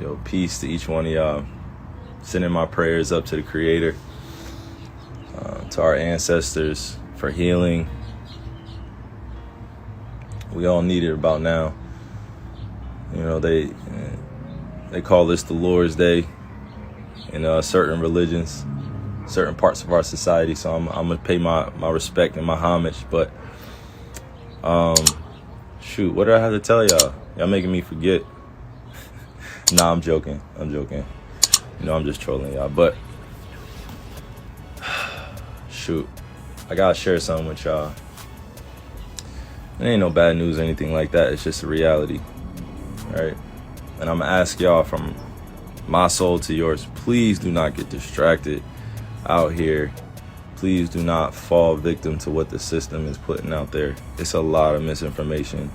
Yo, peace to each one of y'all. Sending my prayers up to the Creator, to our ancestors for healing. We all need it about now. You know, they call this the Lord's Day in certain religions, certain parts of our society. So I'm gonna pay my respect and my homage. But shoot, what do I have to tell y'all? Y'all making me forget. Nah, I'm joking. You know, I'm just trolling y'all. But shoot, I gotta share something with y'all. It ain't no bad news or anything like that. It's just a reality, right? And I'm gonna ask y'all from my soul to yours, please do not get distracted out here. Please do not fall victim to what the system is putting out there. It's a lot of misinformation.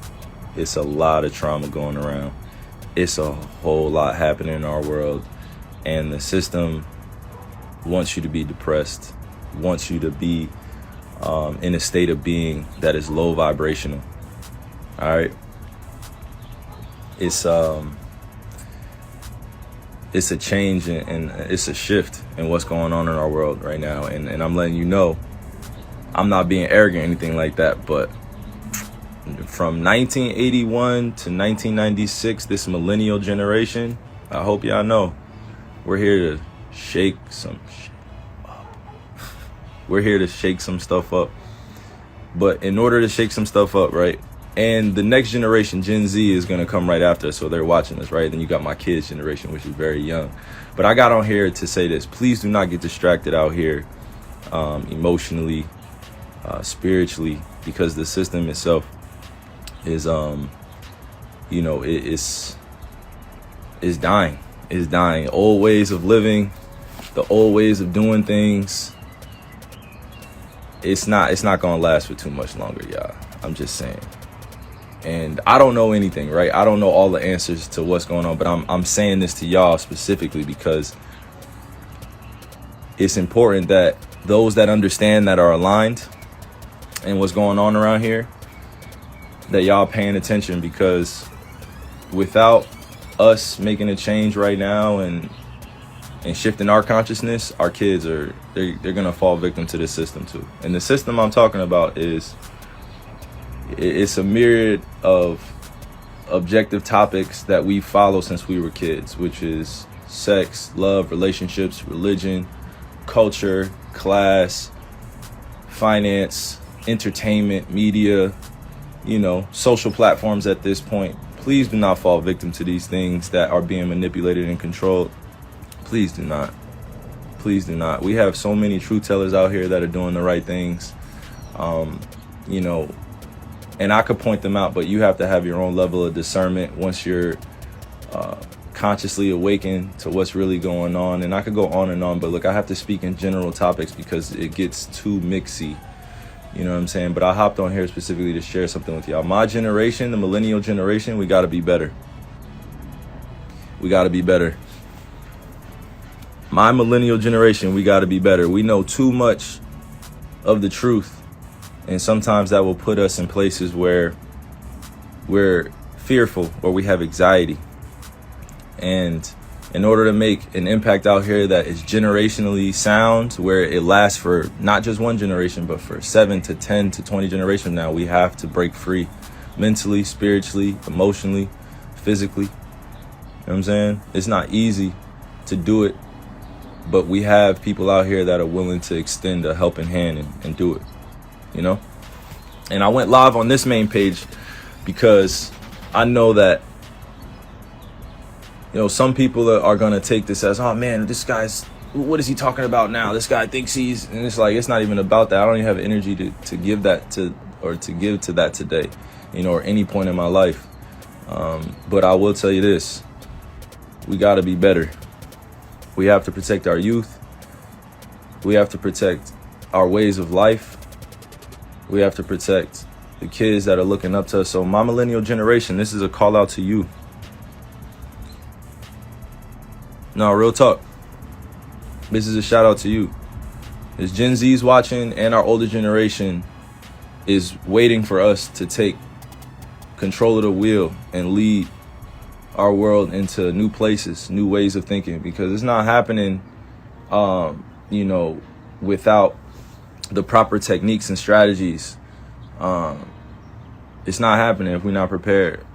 It's a lot of trauma going around. It's a whole lot happening in our world. And the system wants you to be depressed, wants you to be in a state of being that is low vibrational. All right. It's a change and it's a shift in what's going on in our world right now. And I'm letting you know, I'm not being arrogant or anything like that, but from 1981 to 1996, this millennial generation, I hope y'all know, we're here to shake some shit up. We're here to shake some stuff up. But in order to shake some stuff up, right? And the next generation, Gen Z, is going to come right after us, so they're watching us, right? Then you got my kids' generation, which is very young. But I got on here to say this. Please do not get distracted out here emotionally, spiritually, because the system itself is, you know, is dying. Is dying. Old ways of living, the old ways of doing things, it's not going to last for too much longer, y'all. I'm just saying. And I don't know anything, right? I don't know all the answers to what's going on, but I'm saying this to y'all specifically because it's important that those that understand, that are aligned and what's going on around here, that y'all paying attention, because without us making a change right now and shifting our consciousness, our kids they're gonna fall victim to this system too. And the system I'm talking about it's a myriad of objective topics that we follow since we were kids, which is sex, love, relationships, religion, culture, class, finance, entertainment, media, you know, social platforms at this point. Please do not fall victim to these things that are being manipulated and controlled. Please do not. Please do not. We have so many truth tellers out here that are doing the right things, you know, and I could point them out, but you have to have your own level of discernment once you're consciously awakened to what's really going on. And I could go on and on, but look, I have to speak in general topics because it gets too mixy. You know what I'm saying? But I hopped on here specifically to share something with y'all. My generation, the millennial generation, we got to be better. We got to be better. My millennial generation, we got to be better. We know too much of the truth. And sometimes that will put us in places where we're fearful or we have anxiety. And in order to make an impact out here that is generationally sound, where it lasts for not just one generation, but for 7 to 10 to 20 generations now, we have to break free mentally, spiritually, emotionally, physically. You know what I'm saying? It's not easy to do it, but we have people out here that are willing to extend a helping hand and do it, you know? And I went live on this main page because I know that, you know, some people are going to take this as, oh man, this guy's, what is he talking about now? This guy thinks he's, and it's like, it's not even about that. I don't even have energy to give that to, or to give to that today, you know, or any point in my life. But I will tell you this, we got to be better. We have to protect our youth. We have to protect our ways of life. We have to protect the kids that are looking up to us. So my millennial generation, this is a call out to you. No, real talk. This is a shout out to you. As Gen Z's watching and our older generation is waiting for us to take control of the wheel and lead our world into new places, new ways of thinking, because it's not happening, without the proper techniques and strategies. It's not happening if we're not prepared.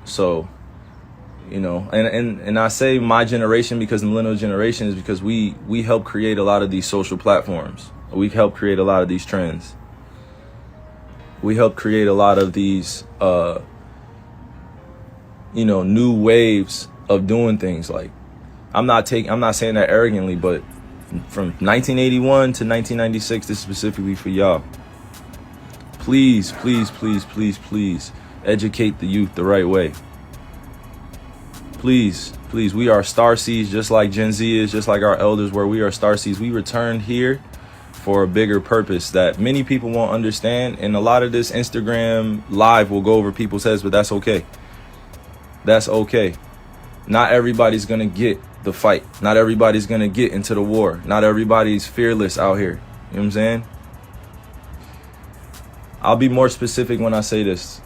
So, and I say my generation because the millennial generation is because we help create a lot of these social platforms. We help create a lot of these trends. We help create a lot of these, new waves of doing things. Like, I'm not saying that arrogantly, but from 1981 to 1996, this is specifically for y'all. Please, please, please, please, please educate the youth the right way. Please, please, we are starseeds just like Gen Z is, just like our elders were. We are starseeds. We returned here for a bigger purpose that many people won't understand. And a lot of this Instagram live will go over people's heads, but that's okay. That's okay. Not everybody's going to get the fight. Not everybody's going to get into the war. Not everybody's fearless out here. You know what I'm saying? I'll be more specific when I say this.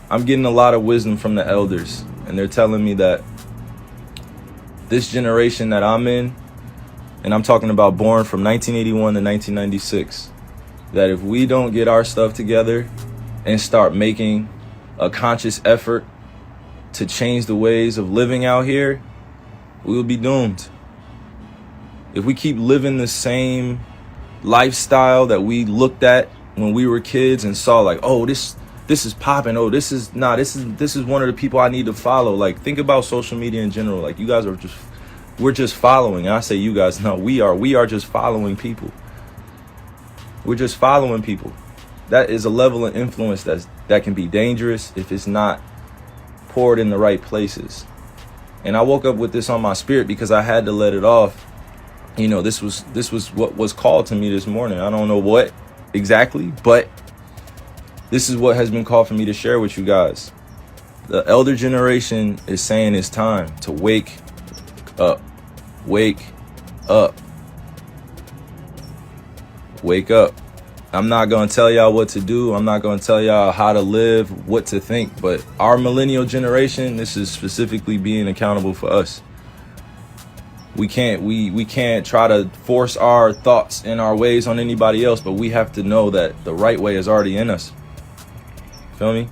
I'm getting a lot of wisdom from the elders, and they're telling me that this generation that I'm in, and I'm talking about born from 1981 to 1996, that if we don't get our stuff together and start making a conscious effort to change the ways of living out here, we will be doomed. If we keep living the same lifestyle that we looked at when we were kids and saw like, oh, this is popping. Oh, this is one of the people I need to follow. Like, think about social media in general. Like, you guys we're just following. And I say you guys, no, we are just following people. We're just following people. That is a level of influence that can be dangerous if it's not poured in the right places. And I woke up with this on my spirit because I had to let it off. This was what was called to me this morning. I don't know what exactly, but this is what has been called for me to share with you guys. The elder generation is saying it's time to wake up. Wake up. Wake up. I'm not going to tell y'all what to do. I'm not going to tell y'all how to live, what to think. But our millennial generation, this is specifically being accountable for us. We can't try to force our thoughts and our ways on anybody else, but we have to know that the right way is already in us. Feel me?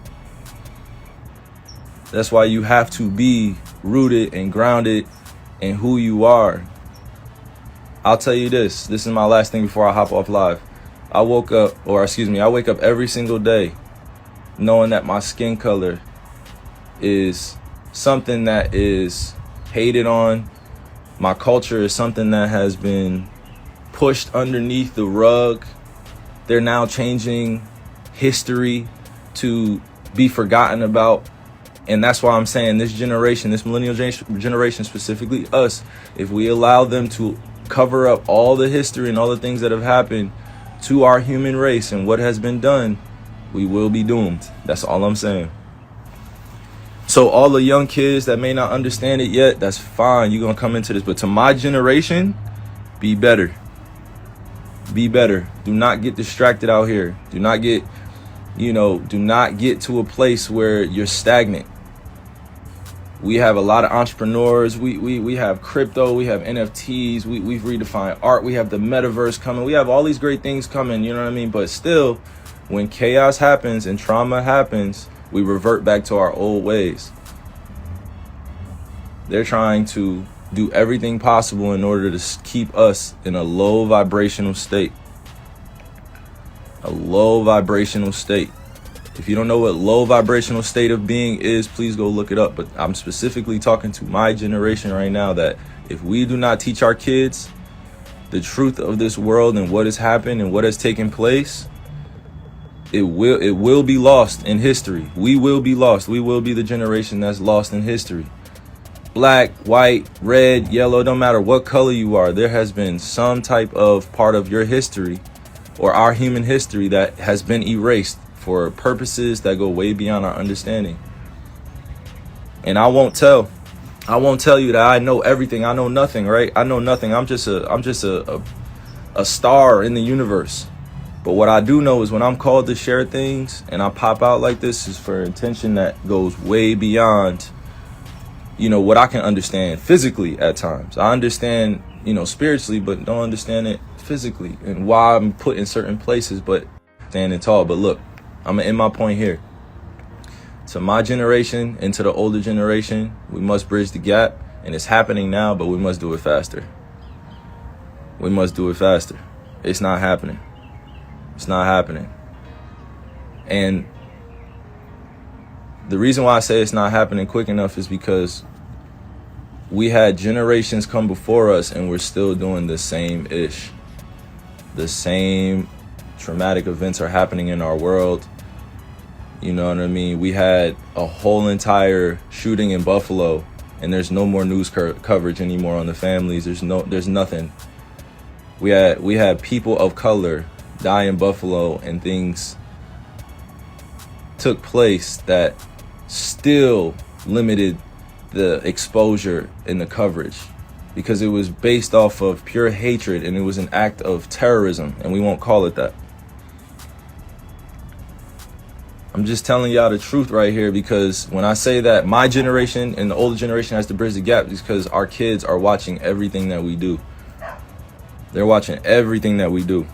That's why you have to be rooted and grounded in who you are. I'll tell you this. This is my last thing before I hop off live. I wake up every single day knowing that my skin color is something that is hated on. My culture is something that has been pushed underneath the rug. They're now changing history to be forgotten about. And that's why I'm saying this generation, this millennial generation, specifically us, if we allow them to cover up all the history and all the things that have happened to our human race and what has been done, we will be doomed. That's all I'm saying. So all the young kids that may not understand it yet, that's fine. You're going to come into this. But to my generation, be better. Be better. Do not get distracted out here. Do not get to a place where you're stagnant. We have a lot of entrepreneurs. We have crypto. We have NFTs. We've redefined art. We have the metaverse coming. We have all these great things coming. You know what I mean? But still, when chaos happens and trauma happens, we revert back to our old ways. They're trying to do everything possible in order to keep us in a low vibrational state. A low vibrational state. If you don't know what low vibrational state of being is, please go look it up. But I'm specifically talking to my generation right now that if we do not teach our kids the truth of this world and what has happened and what has taken place, it will be lost in history. We will be lost. We will be the generation that's lost in history. Black, white, red, yellow, don't matter what color you are, there has been some type of part of your history or our human history that has been erased for purposes that go way beyond our understanding. And I won't tell you that I know everything. I know nothing, right? I know nothing. I'm just a star in the universe. But what I do know is when I'm called to share things and I pop out like this is for intention that goes way beyond, what I can understand physically at times. I understand, spiritually, but don't understand it physically and why I'm put in certain places, but standing tall. But look, I'm gonna end my point here. To my generation and to the older generation, we must bridge the gap, and it's happening now, but we must do it faster. We must do it faster. It's not happening. It's not happening. And the reason why I say it's not happening quick enough is because we had generations come before us and we're still doing the same ish. The same traumatic events are happening in our world. You know what I mean? We had a whole entire shooting in Buffalo, and there's no more news coverage anymore on the families. There's nothing. We had people of color die in Buffalo, and things took place that still limited the exposure and the coverage because it was based off of pure hatred, and it was an act of terrorism, and we won't call it that. I'm just telling y'all the truth right here, because when I say that my generation and the older generation has to bridge the gap, it's because our kids are watching everything that we do. They're watching everything that we do.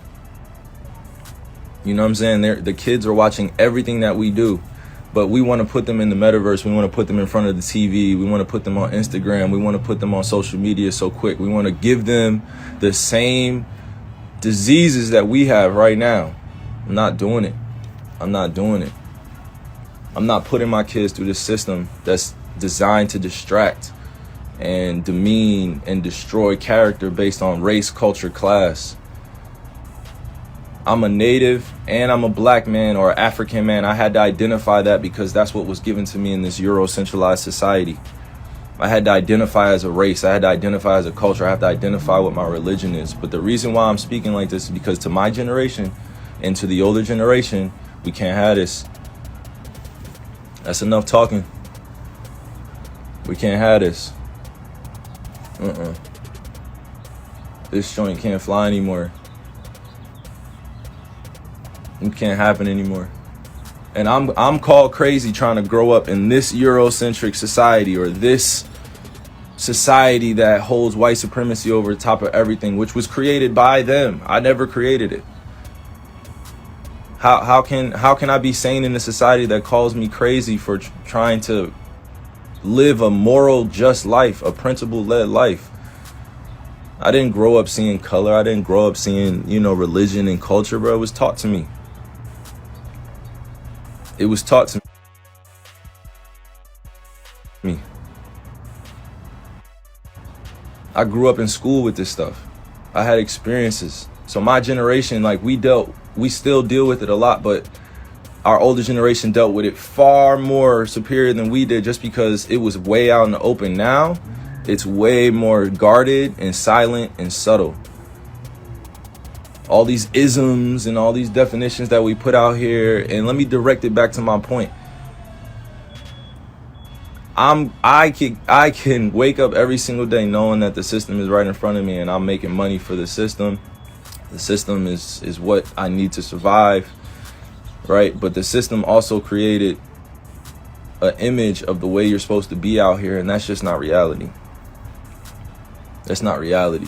You know what I'm saying? The kids are watching everything that we do, but we want to put them in the metaverse. We want to put them in front of the TV. We want to put them on Instagram. We want to put them on social media so quick. We want to give them the same diseases that we have right now. I'm not doing it. I'm not doing it. I'm not putting my kids through this system that's designed to distract and demean and destroy character based on race, culture, class. I'm a native and I'm a black man or African man. I had to identify that because that's what was given to me in this Euro-centralized society. I had to identify as a race. I had to identify as a culture. I have to identify what my religion is. But the reason why I'm speaking like this is because to my generation and to the older generation, we can't have this. That's enough talking. We can't have this. This joint can't fly anymore. It can't happen anymore. And I'm called crazy trying to grow up in this Eurocentric society, or this society that holds white supremacy over the top of everything, which was created by them. I never created it. How can I be sane in a society that calls me crazy for trying to live a moral, just life, a principle-led life? I didn't grow up seeing color. I didn't grow up seeing, religion and culture, bro. It was taught to me. It was taught to me. I grew up in school with this stuff. I had experiences. So my generation, we still deal with it a lot, but our older generation dealt with it far more superior than we did, just because it was way out in the open. Now it's way more guarded and silent and subtle. All these isms and all these definitions that we put out here, and let me direct it back to my point. I can wake up every single day knowing that the system is right in front of me and I'm making money for the system. The system is what I need to survive, right? But the system also created an image of the way you're supposed to be out here, and that's just not reality. That's not reality.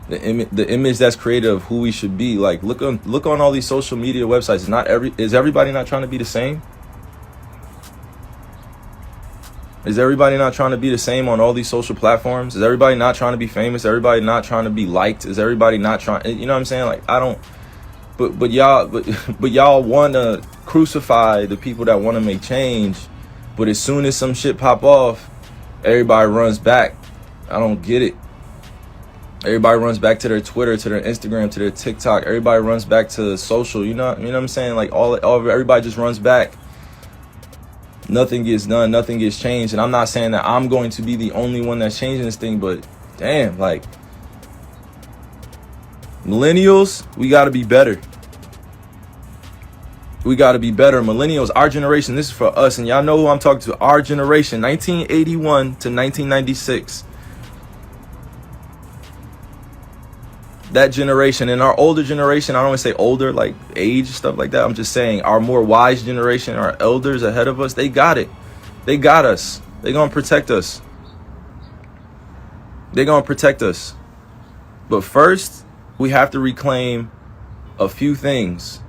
The image that's created of who we should be, like look on all these social media websites. Is everybody not trying to be the same? Is everybody not trying to be the same on all these social platforms? Is everybody not trying to be famous? Everybody not trying to be liked? Is everybody not trying? You know what I'm saying? Like, I don't. But y'all want to crucify the people that want to make change. But as soon as some shit pop off, everybody runs back. I don't get it. Everybody runs back to their Twitter, to their Instagram, to their TikTok. Everybody runs back to social. You know what I'm saying? Like everybody just runs back. Nothing gets done. Nothing gets changed. And I'm not saying that I'm going to be the only one that's changing this thing, but damn, like millennials, we got to be better. We got to be better. Millennials, our generation, this is for us. And y'all know who I'm talking to. Our generation, 1981 to 1996. that generation and our older generation, I don't want to say older, like age, stuff like that. I'm just saying our more wise generation, our elders ahead of us, they got it. They got us. They're going to protect us. They're going to protect us. But first, we have to reclaim a few things.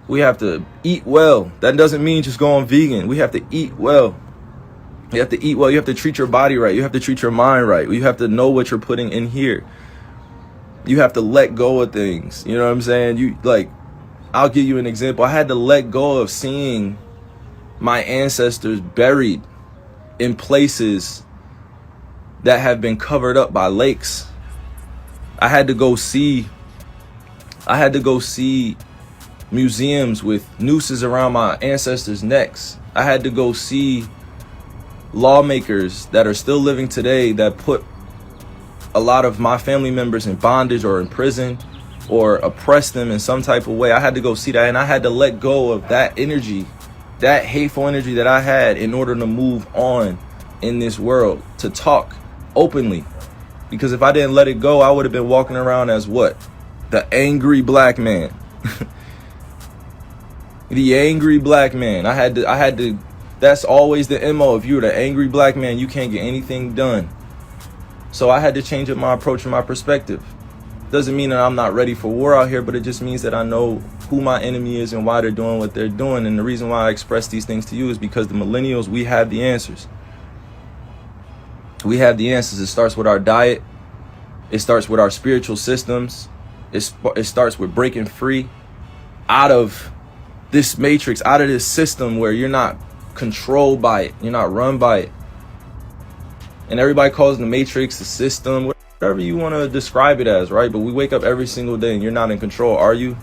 We have to eat well. That doesn't mean just going vegan. We have to eat well. You have to eat well. You have to treat your body right. You have to treat your mind right. You have to know what you're putting in here. You have to let go of things. You know what I'm saying? I'll give you an example. I had to let go of seeing my ancestors buried in places that have been covered up by lakes. I had to go see museums with nooses around my ancestors' necks. I had to go see lawmakers that are still living today that put a lot of my family members in bondage or in prison or oppressed them in some type of way. I had to go see that, and I had to let go of that energy, that hateful energy that I had, in order to move on in this world, to talk openly. Because if I didn't let it go, I would have been walking around as what? The angry black man. The angry black man. I had to, that's always the MO. If you're the angry black man, you can't get anything done. So I had to change up my approach and my perspective. Doesn't mean that I'm not ready for war out here, but it just means that I know who my enemy is and why they're doing what they're doing. And the reason why I express these things to you is because the millennials, we have the answers. We have the answers. It starts with our diet. It starts with our spiritual systems. It starts with breaking free out of this matrix, out of this system where you're not controlled by it. You're not run by it. And everybody calls the matrix, the system, whatever you want to describe it as, right? But we wake up every single day and you're not in control, are you?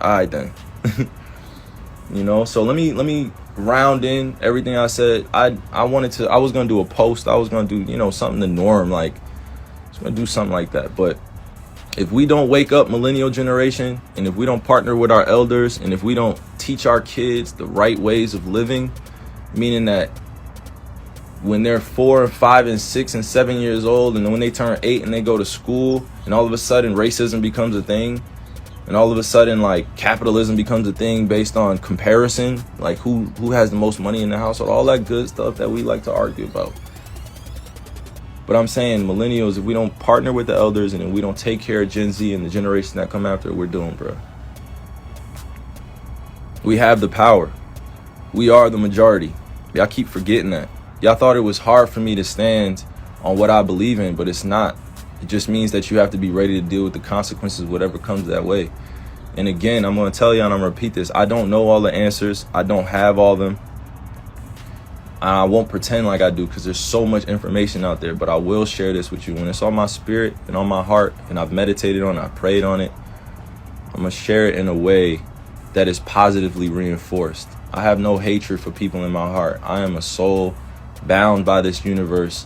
All right, then. So let me round in everything I said. I was going to do a post. I was going to do, something the norm, like I was going to do something like that. But if we don't wake up, millennial generation, and if we don't partner with our elders, and if we don't teach our kids the right ways of living, meaning that when they're 4 and 5 and 6 and 7 years old, and then when they turn 8 and they go to school, and all of a sudden racism becomes a thing, and all of a sudden capitalism becomes a thing based on comparison, like who has the most money in the household, all that good stuff that we like to argue about. But I'm saying millennials, if we don't partner with the elders and if we don't take care of Gen Z and the generation that come after, we're doomed, bro. We have the power. We are the majority. Y'all keep forgetting that. Y'all thought it was hard for me to stand on what I believe in, but it's not. It just means that you have to be ready to deal with the consequences, whatever comes that way. And again, I'm going to tell you, and I'm going to repeat this. I don't know all the answers. I don't have all of them. I won't pretend like I do, because there's so much information out there, but I will share this with you. When it's on my spirit and on my heart, and I've meditated on it, I prayed on it, I'm going to share it in a way that is positively reinforced. I have no hatred for people in my heart. I am a soul bound by this universe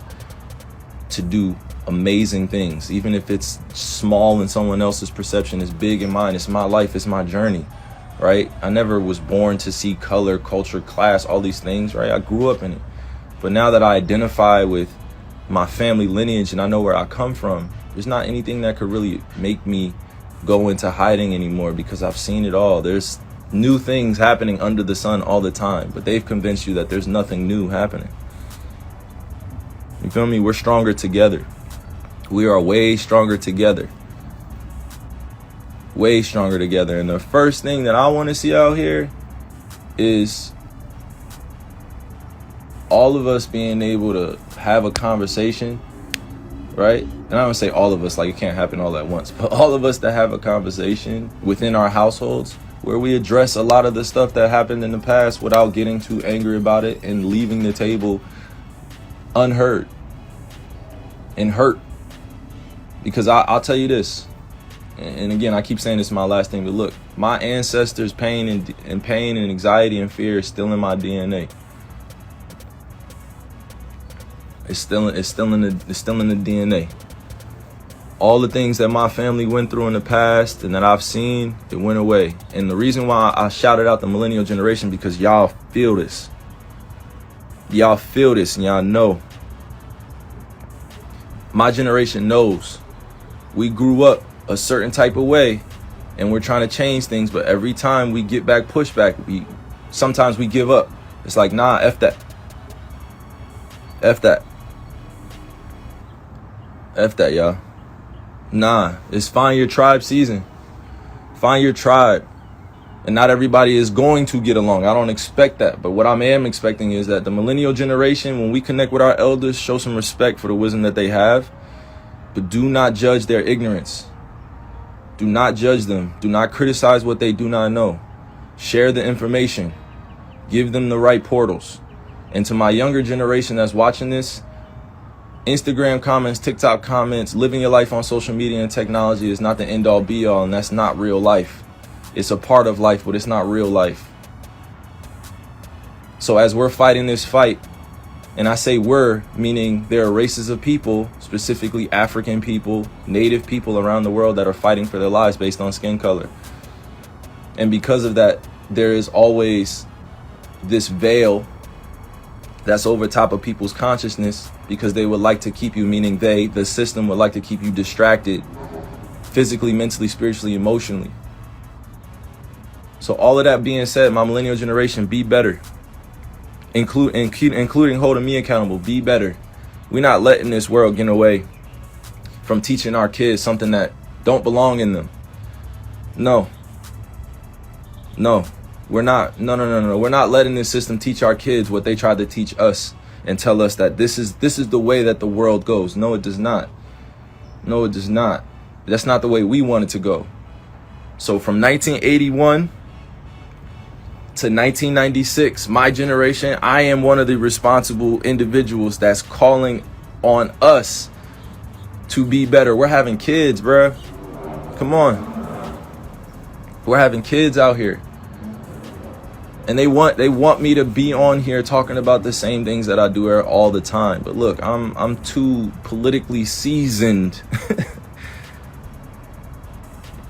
to do amazing things. Even if it's small in someone else's perception, it's big in mine. It's my life, it's my journey, right? I never was born to see color, culture, class, all these things, right? I grew up in it. But now that I identify with my family lineage and I know where I come from, there's not anything that could really make me go into hiding anymore, because I've seen it all. There's new things happening under the sun all the time, but they've convinced you that there's nothing new happening. You feel me? We're stronger together. We are way stronger together. Way stronger together. And the first thing that I want to see out here is all of us being able to have a conversation, right? And I don't say all of us, like it can't happen all at once, but all of us that have a conversation within our households where we address a lot of the stuff that happened in the past without getting too angry about it and leaving the table unheard and hurt. Because I'll tell you this, and again, I keep saying this is my last thing, but look, my ancestors' pain and anxiety and fear is still in my DNA. It's still in the DNA. All the things that my family went through in the past and that I've seen, it went away. And the reason why I shouted out the millennial generation, because y'all feel this. Y'all feel this and y'all know. My generation knows. We grew up a certain type of way, and we're trying to change things, but every time we get back pushback, sometimes we give up. It's like, nah, F that. F that. F that, y'all. Nah, it's find your tribe season. Find your tribe. And not everybody is going to get along. I don't expect that. But what I am expecting is that the millennial generation, when we connect with our elders, show some respect for the wisdom that they have. But do not judge their ignorance. Do not judge them. Do not criticize what they do not know. Share the information. Give them the right portals. And to my younger generation that's watching this, Instagram comments, TikTok comments, living your life on social media and technology is not the end all be all, and that's not real life. It's a part of life, but it's not real life. So as we're fighting this fight, and I say we're, meaning there are races of people, specifically African people, native people around the world that are fighting for their lives based on skin color. And because of that, there is always this veil that's over top of people's consciousness, because they would like to keep you, meaning the system would like to keep you distracted physically, mentally, spiritually, emotionally. So all of that being said, my millennial generation, be better. Including holding me accountable, be better. We're not letting this world get away from teaching our kids something that don't belong in them. No, we're not. No. We're not letting this system teach our kids what they tried to teach us and tell us that this is the way that the world goes. No, it does not. No, it does not. That's not the way we want it to go. So from 1981 to 1996, my generation, I am one of the responsible individuals that's calling on us to be better. We're having kids, bruh. Come on. We're having kids out here. And they want me to be on here talking about the same things that I do all the time. But look, I'm too politically seasoned.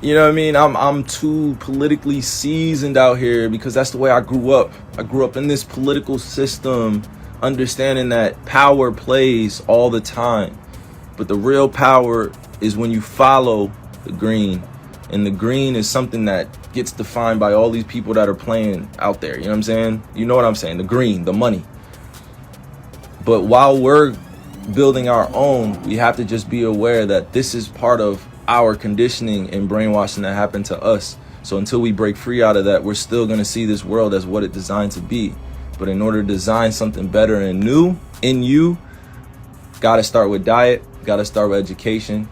You know what I mean? I'm too politically seasoned out here because that's the way I grew up. I grew up in this political system, understanding that power plays all the time. But the real power is when you follow the green. And the green is something that gets defined by all these people that are playing out there. You know what I'm saying? You know what I'm saying? The green, the money. But while we're building our own, we have to just be aware that this is part of our conditioning and brainwashing that happened to us. So until we break free out of that, we're still going to see this world as what it's designed to be. But in order to design something better and new in you, got to start with diet, got to start with education.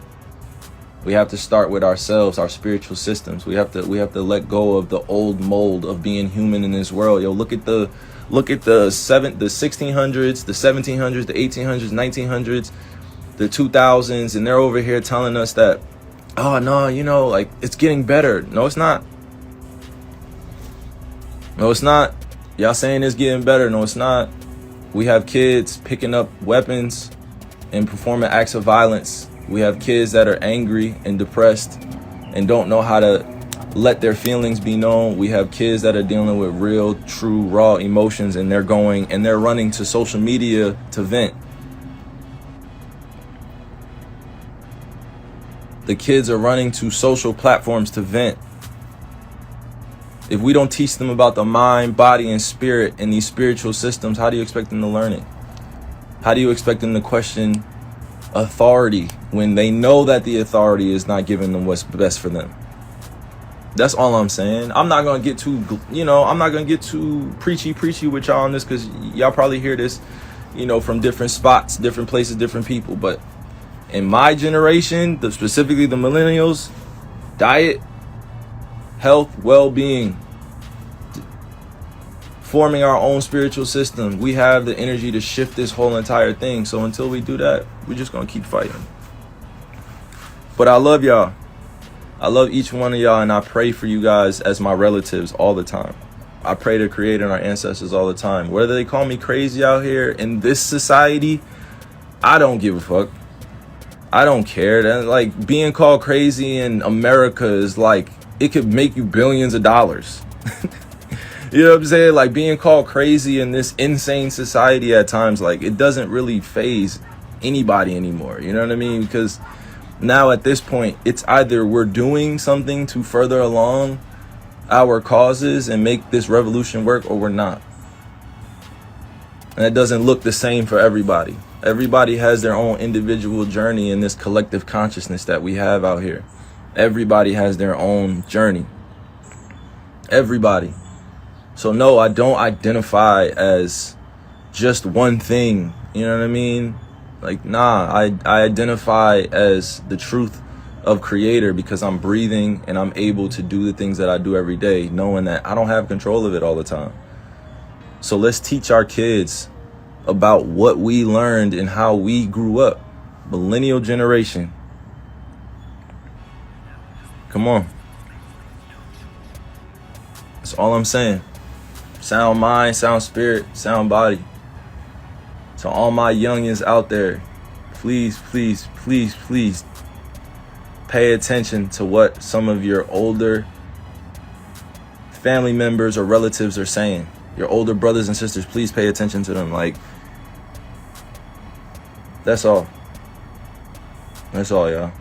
We have to start with ourselves, our spiritual systems. We have to let go of the old mold of being human in this world. Yo, look at the 1600s, the 1700s, the 1800s, 1900s, the 2000s, and they're over here telling us that, oh no, like it's getting better. No, it's not. No, it's not. Y'all saying it's getting better. No, it's not. We have kids picking up weapons and performing acts of violence. We have kids that are angry and depressed and don't know how to let their feelings be known. We have kids that are dealing with real, true, raw emotions, and they're running to social media to vent. The kids are running to social platforms to vent. If we don't teach them about the mind, body, and spirit and these spiritual systems, how do you expect them to learn it? How do you expect them to question authority when they know that the authority is not giving them what's best for them? That's all I'm saying. I'm not going to get too preachy with y'all on this, because y'all probably hear this, from different spots, different places, different people. But in my generation, specifically the millennials, diet, health, well-being, forming our own spiritual system. We have the energy to shift this whole entire thing. So until we do that, we're just going to keep fighting. But I love y'all. I love each one of y'all, and I pray for you guys as my relatives all the time. I pray to Creator and our ancestors all the time. Whether they call me crazy out here in this society, I don't give a fuck. I don't care. That, like, being called crazy in America is like, it could make you billions of dollars. You know what I'm saying? Like, being called crazy in this insane society at times, like, it doesn't really faze anybody anymore. You know what I mean? Because Now at this point, it's either we're doing something to further along our causes and make this revolution work, or we're not. And it doesn't look the same for everybody. Everybody has their own individual journey in this collective consciousness that we have out here. Everybody has their own journey. Everybody. So no, I don't identify as just one thing. You know what I mean? Like, nah, I identify as the truth of creator because I'm breathing and I'm able to do the things that I do every day, knowing that I don't have control of it all the time. So let's teach our kids about what we learned and how we grew up. Millennial generation. Come on. That's all I'm saying. Sound mind, sound spirit, sound body. So all my youngins out there, please, please, please, please pay attention to what some of your older family members or relatives are saying. Your older brothers and sisters, please pay attention to them. Like, that's all. That's all, y'all.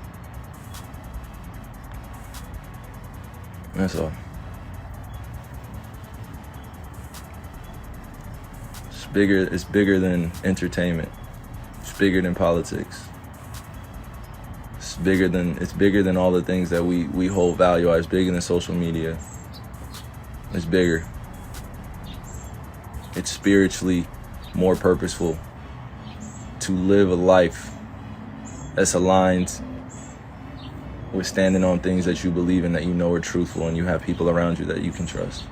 That's all. It's bigger than entertainment. It's bigger than politics. It's bigger than all the things that we hold value. It's bigger than social media. It's bigger. It's spiritually more purposeful to live a life that's aligned with standing on things that you believe in, that you know are truthful, and you have people around you that you can trust.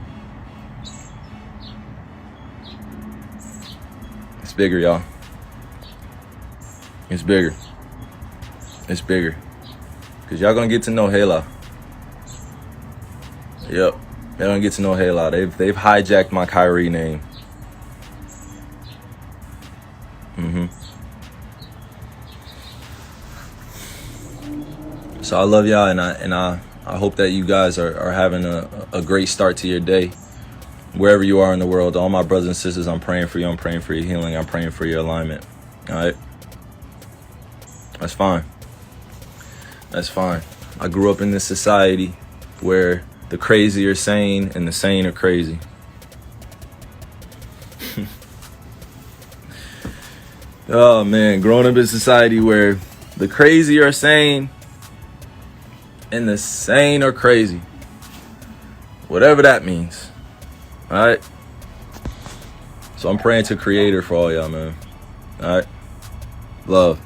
It's bigger, y'all. It's bigger. It's bigger. Because y'all gonna get to know Hela. Yep. Y'all gonna get to know Hela. They've hijacked my Kyrie name. So I love y'all, and I hope that you guys are having a great start to your day. Wherever you are in the world, all my brothers and sisters, I'm praying for you. I'm praying for your healing. I'm praying for your alignment. All right? That's fine. That's fine. I grew up in this society where the crazy are sane and the sane are crazy. Oh, man. Growing up in society where the crazy are sane and the sane are crazy. Whatever that means. All right. So I'm praying to Creator for all y'all, man. All right. Love.